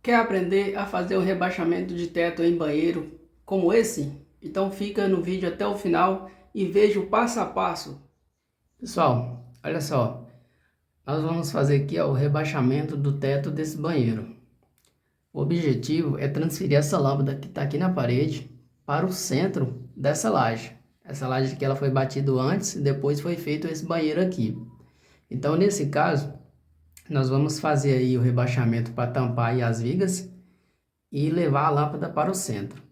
Quer aprender a fazer o rebaixamento de teto em banheiro como esse? Então fica no vídeo até o final e veja o passo a passo. Pessoal, olha só, nós vamos fazer aqui o rebaixamento do teto desse banheiro. O objetivo é transferir essa lâmpada que está aqui na parede para o centro dessa laje. Essa laje aqui ela foi batida antes e depois foi feito esse banheiro aqui. Então nesse caso, nós vamos fazer aí o rebaixamento para tampar aí as vigas e levar a lâmpada para o centro.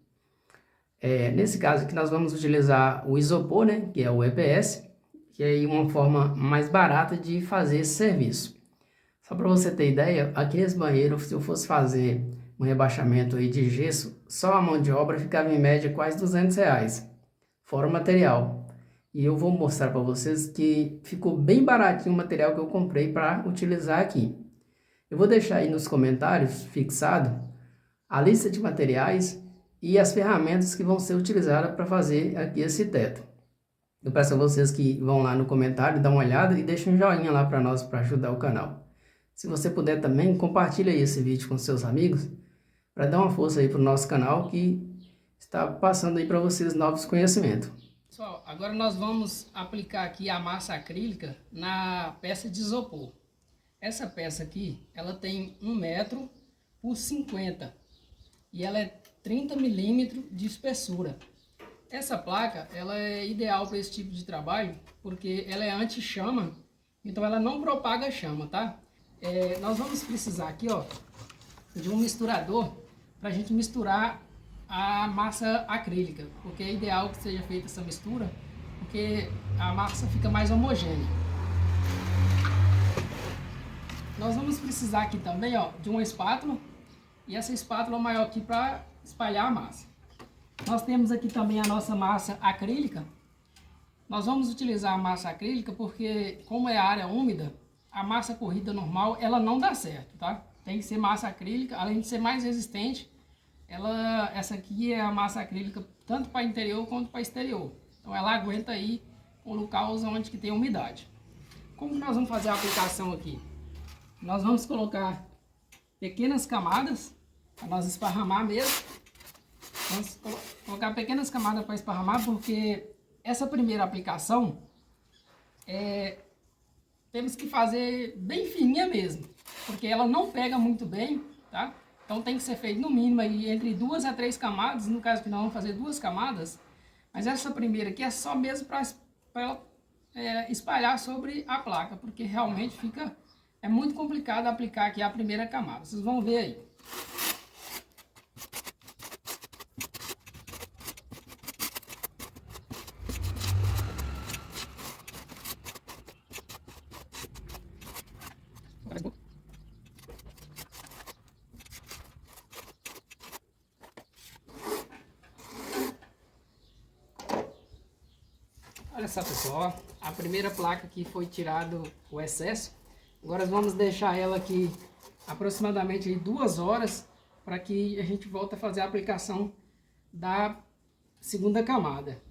Nesse caso aqui nós vamos utilizar o isopor, né, que é o EPS, que é aí uma forma mais barata de fazer esse serviço. Só para você ter ideia, aqui nesse banheiro, se eu fosse fazer um rebaixamento aí de gesso, só a mão de obra ficava em média quase R$200, fora o material. E eu vou mostrar para vocês que ficou bem baratinho o material que eu comprei para utilizar aqui. Eu vou deixar aí nos comentários fixado a lista de materiais e as ferramentas que vão ser utilizadas para fazer aqui esse teto. Eu peço a vocês que vão lá no comentário, dá uma olhada e deixem um joinha lá para nós, para ajudar o canal. Se você puder também, compartilha aí esse vídeo com seus amigos, para dar uma força aí para o nosso canal, que está passando aí para vocês novos conhecimentos. Pessoal, agora nós vamos aplicar aqui a massa acrílica na peça de isopor. Essa peça aqui, ela tem 1 metro por 50 e ela é 30 milímetros de espessura. Essa placa, ela é ideal para esse tipo de trabalho, porque ela é anti-chama, então ela não propaga chama, tá? Nós vamos precisar aqui, ó, de um misturador para a gente misturar a massa acrílica, porque é ideal que seja feita essa mistura, porque a massa fica mais homogênea. Nós vamos precisar aqui também, ó, de uma espátula, e essa espátula maior aqui para espalhar a massa. Nós temos aqui também a nossa massa acrílica. Nós vamos utilizar a massa acrílica porque, como é área úmida, a massa corrida normal, ela não dá certo, tá? Tem que ser massa acrílica, além de ser mais resistente, essa aqui é a massa acrílica tanto para interior quanto para exterior. Então ela aguenta aí um local onde que tem umidade. Como nós vamos fazer a aplicação aqui? Nós vamos colocar pequenas camadas, para nós esparramar mesmo. Vamos colocar pequenas camadas para esparramar, porque essa primeira aplicação temos que fazer bem fininha mesmo, porque ela não pega muito bem, tá? Então tem que ser feito no mínimo aí entre 2 a 3 camadas, no caso que nós vamos fazer 2 camadas, mas essa primeira aqui é só mesmo para ela espalhar sobre a placa, porque realmente é muito complicado aplicar aqui a primeira camada, vocês vão ver aí. Olha só, pessoal, a primeira placa aqui foi tirado o excesso. Agora nós vamos deixar ela aqui aproximadamente 2 horas para que a gente volte a fazer a aplicação da segunda camada.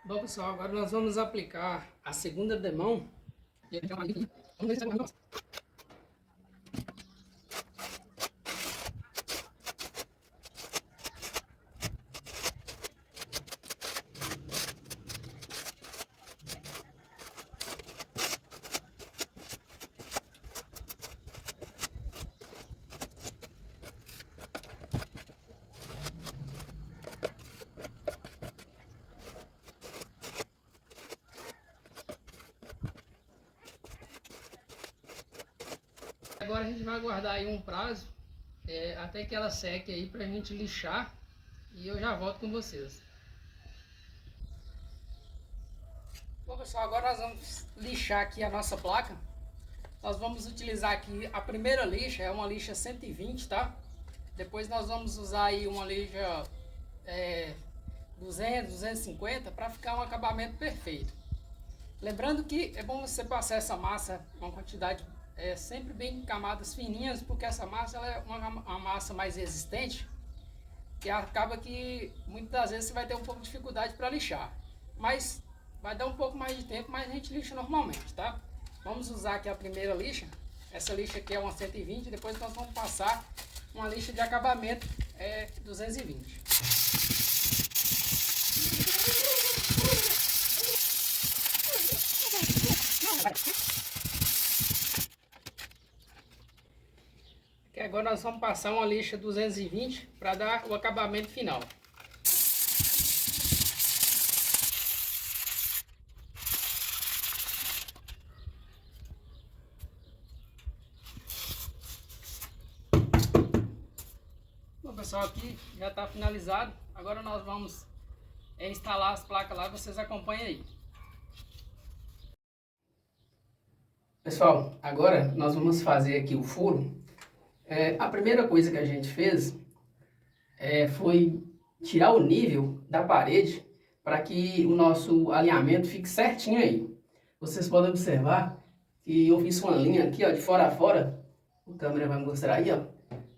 Bom, pessoal, agora nós vamos aplicar a segunda demão. Agora a gente vai aguardar aí um prazo até que ela seque aí pra gente lixar e eu já volto com vocês. Bom, pessoal, agora nós vamos lixar aqui a nossa placa. Nós vamos utilizar aqui a primeira lixa, é uma lixa 120, tá? Depois nós vamos usar aí uma lixa 200, 250 para ficar um acabamento perfeito. Lembrando que é bom você passar essa massa uma quantidade sempre bem em camadas fininhas, porque essa massa ela é uma massa mais resistente, que acaba que muitas das vezes você vai ter um pouco de dificuldade para lixar, mas vai dar um pouco mais de tempo, mas a gente lixa normalmente, tá? Vamos usar aqui a primeira lixa. Essa lixa aqui é uma 120, depois nós vamos passar uma lixa de acabamento 220. Aqui agora nós vamos passar uma lixa 220 para dar o acabamento final. Bom, pessoal, aqui já está finalizado. Agora nós vamos instalar as placas lá, vocês acompanhem aí. Pessoal, agora nós vamos fazer aqui o furo. A primeira coisa que a gente fez foi tirar o nível da parede para que o nosso alinhamento fique certinho aí. Vocês podem observar que eu fiz uma linha aqui, ó, de fora a fora. A câmera vai mostrar aí, ó.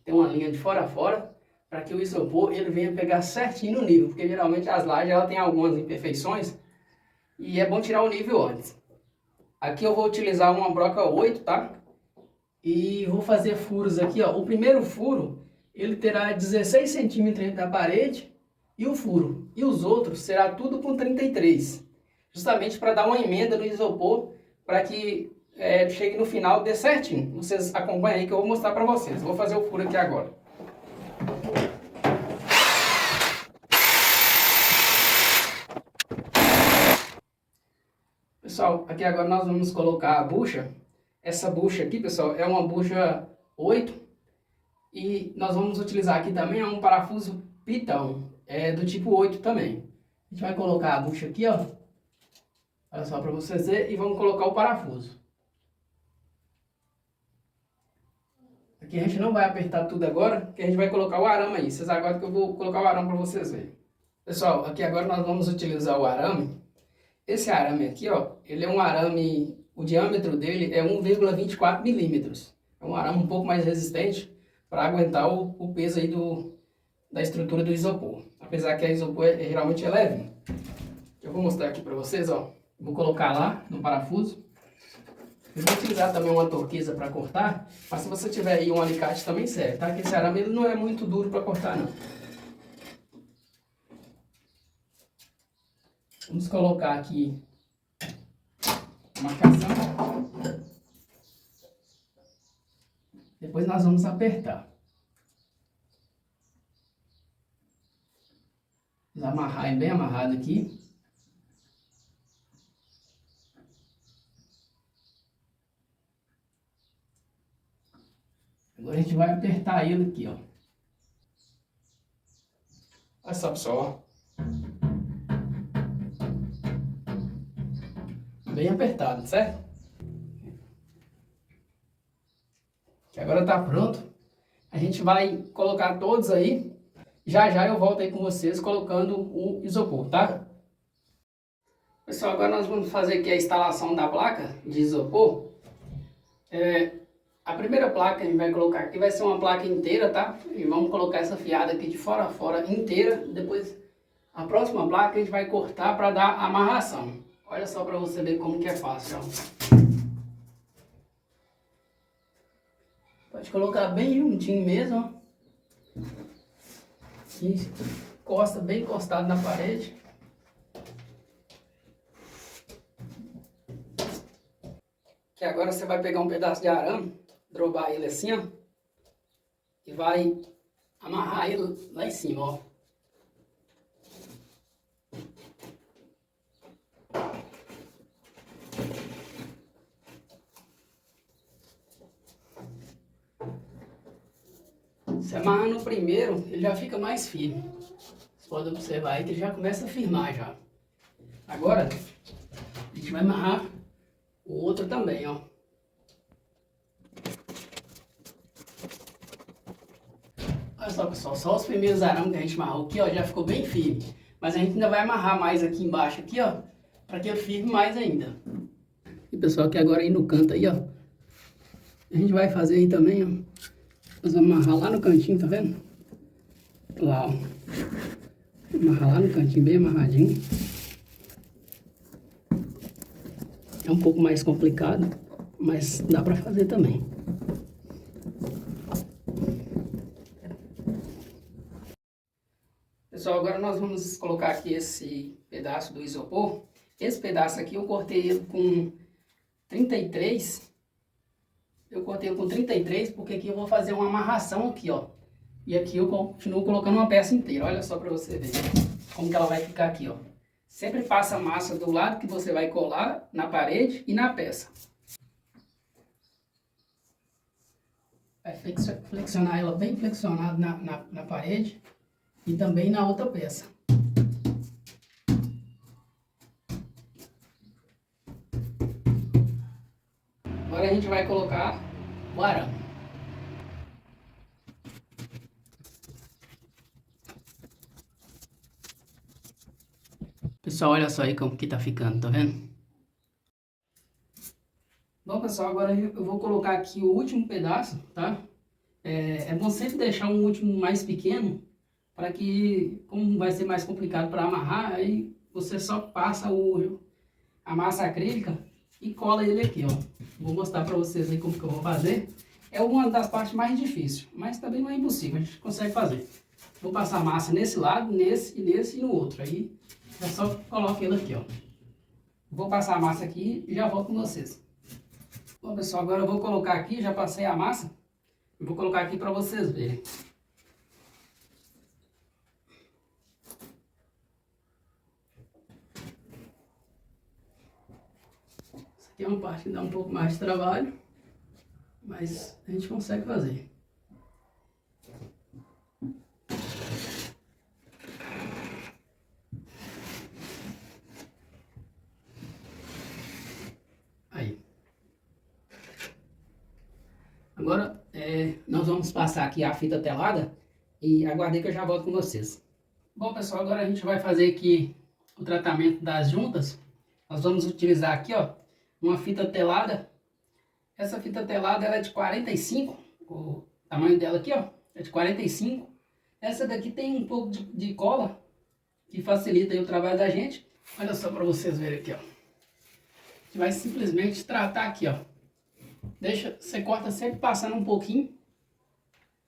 Tem uma linha de fora a fora para que o isopor ele venha pegar certinho no nível, porque geralmente as lajes ela tem algumas imperfeições e é bom tirar o nível antes. Aqui eu vou utilizar uma broca 8, tá? E vou fazer furos aqui, ó. O primeiro furo, ele terá 16 centímetros entre a parede e o furo. E os outros será tudo com 33. Justamente para dar uma emenda no isopor, para que chegue no final dê certinho. Vocês acompanhem aí que eu vou mostrar para vocês. Vou fazer o furo aqui agora. Pessoal, aqui agora nós vamos colocar a bucha. Essa bucha aqui, pessoal, é uma bucha 8 e nós vamos utilizar aqui também um parafuso pitão, do tipo 8 também. A gente vai colocar a bucha aqui, ó, olha só para vocês verem, e vamos colocar o parafuso. Aqui a gente não vai apertar tudo agora, porque a gente vai colocar o arame aí. Vocês aguardam que eu vou colocar o arame para vocês verem. Pessoal, aqui agora nós vamos utilizar o arame. Esse arame aqui, ó, ele é um arame, o diâmetro dele é 1,24 milímetros. É um arame um pouco mais resistente para aguentar o peso aí da estrutura do isopor. Apesar que a isopor geralmente é leve. Eu vou mostrar aqui para vocês, ó. Vou colocar lá no parafuso. Eu vou utilizar também uma torqueza para cortar, mas se você tiver aí um alicate também serve, tá? Que esse arame ele não é muito duro para cortar, não. Vamos colocar aqui a marcação. Depois nós vamos apertar. Vamos amarrar bem amarrado aqui. Agora a gente vai apertar ele aqui, ó. Olha só, pessoal. Bem apertado, certo? Que agora tá pronto. A gente vai colocar todos aí. Já já eu volto aí com vocês colocando o isopor, tá? Pessoal, agora nós vamos fazer aqui a instalação da placa de isopor. A primeira placa que a gente vai colocar aqui vai ser uma placa inteira, tá? E vamos colocar essa fiada aqui de fora a fora inteira. Depois, a próxima placa a gente vai cortar para dar amarração. Olha só para você ver como que é fácil, ó. Pode colocar bem juntinho mesmo, ó. E encosta bem encostado na parede. Que agora você vai pegar um pedaço de arame, drobar ele assim, ó. E vai amarrar ele lá em cima, ó. Se amarrar no primeiro, ele já fica mais firme. Vocês podem observar aí que ele já começa a firmar já. Agora, a gente vai amarrar o outro também, ó. Olha só, pessoal, só os primeiros arames que a gente amarrou aqui, ó, já ficou bem firme. Mas a gente ainda vai amarrar mais aqui embaixo, aqui, ó, para que ele firme mais ainda. E pessoal, aqui agora aí no canto aí, ó, a gente vai fazer aí também, ó. Nós vamos amarrar lá no cantinho, tá vendo? Lá, ó. Amarrar lá no cantinho, bem amarradinho. É um pouco mais complicado, mas dá pra fazer também. Pessoal, agora nós vamos colocar aqui esse pedaço do isopor. Esse pedaço aqui eu cortei ele com 33. Eu cortei ele com 33 porque aqui eu vou fazer uma amarração aqui, ó. E aqui eu continuo colocando uma peça inteira. Olha só para você ver como que ela vai ficar aqui, ó. Sempre passa a massa do lado que você vai colar na parede e na peça. Vai flexionar ela bem flexionada na parede e também na outra peça. Agora a gente vai colocar o arame. Pessoal, olha só aí como que tá ficando, tá vendo? Bom, pessoal, agora eu vou colocar aqui o último pedaço, tá? É bom sempre deixar um último mais pequeno, para que, como vai ser mais complicado para amarrar, aí você só passa a massa acrílica e cola ele aqui, ó. Vou mostrar para vocês aí como que eu vou fazer. É uma das partes mais difíceis, mas também não é impossível, a gente consegue fazer. Vou passar a massa nesse lado, nesse e no outro. Aí eu só coloco ele aqui, ó. Vou passar a massa aqui e já volto com vocês. Bom, pessoal, agora eu vou colocar aqui, já passei a massa. Eu vou colocar aqui para vocês verem. Essa aqui é uma parte que dá um pouco mais de trabalho, mas a gente consegue fazer. Aí. Agora nós vamos passar aqui a fita telada e aguardei que eu já volto com vocês. Bom, pessoal, agora a gente vai fazer aqui o tratamento das juntas. Nós vamos utilizar aqui, ó, uma fita telada. Essa fita telada ela é de 45, o tamanho dela aqui, ó, é de 45. Essa daqui tem um pouco de cola, que facilita aí o trabalho da gente. Olha só para vocês verem aqui, ó. A gente vai simplesmente tratar aqui, ó. Você corta sempre passando um pouquinho.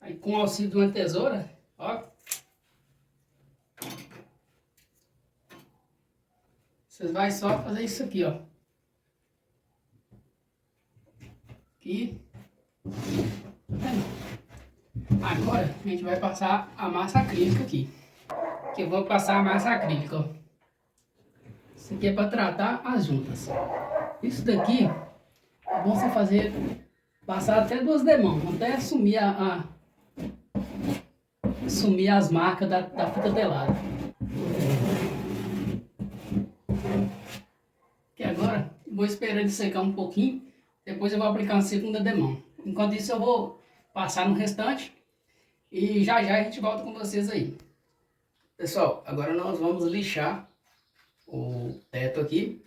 Aí com o auxílio de uma tesoura, ó. Vocês vão só fazer isso aqui, ó. Aqui. Agora a gente vai passar a massa acrílica aqui. Aqui eu vou passar a massa acrílica, ó. Isso aqui é para tratar as juntas. Isso daqui é bom você fazer, passar até 2 demãos, até sumir sumir as marcas da fita telada. Que agora eu vou esperar ele secar um pouquinho, depois eu vou aplicar uma segunda demão. Enquanto isso eu vou passar no restante e já a gente volta com vocês aí. Pessoal, agora nós vamos lixar o teto aqui.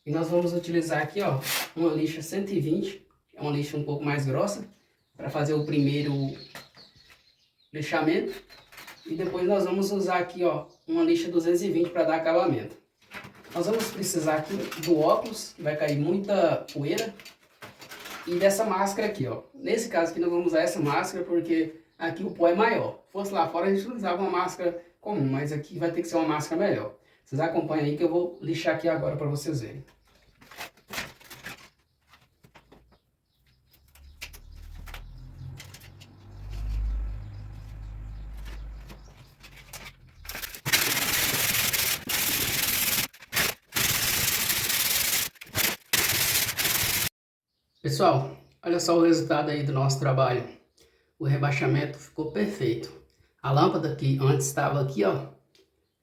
E nós vamos utilizar aqui, ó, uma lixa 120, é uma lixa um pouco mais grossa, para fazer o primeiro lixamento. E depois nós vamos usar aqui, ó, uma lixa 220 para dar acabamento. Nós vamos precisar aqui do óculos, que vai cair muita poeira, e dessa máscara aqui, ó. Nesse caso aqui nós vamos usar essa máscara porque aqui o pó é maior. Se fosse lá fora a gente usava uma máscara comum, mas aqui vai ter que ser uma máscara melhor. Vocês acompanham aí que eu vou lixar aqui agora para vocês verem. Pessoal, olha só o resultado aí do nosso trabalho. O rebaixamento ficou perfeito. A lâmpada que antes estava aqui, ó,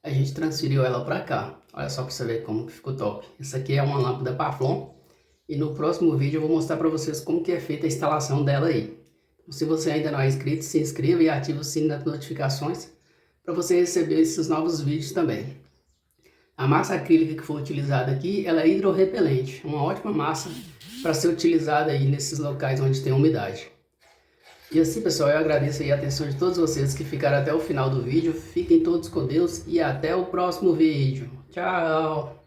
a gente transferiu ela para cá. Olha só para você ver como que ficou top. Essa aqui é uma lâmpada Paflon. E no próximo vídeo eu vou mostrar para vocês como que é feita a instalação dela aí. Então, se você ainda não é inscrito, se inscreva e ative o sininho das notificações para você receber esses novos vídeos também. A massa acrílica que foi utilizada aqui, ela é hidrorrepelente. Uma ótima massa para ser utilizada aí nesses locais onde tem umidade. E assim, pessoal, eu agradeço aí a atenção de todos vocês que ficaram até o final do vídeo. Fiquem todos com Deus e até o próximo vídeo. Tchau!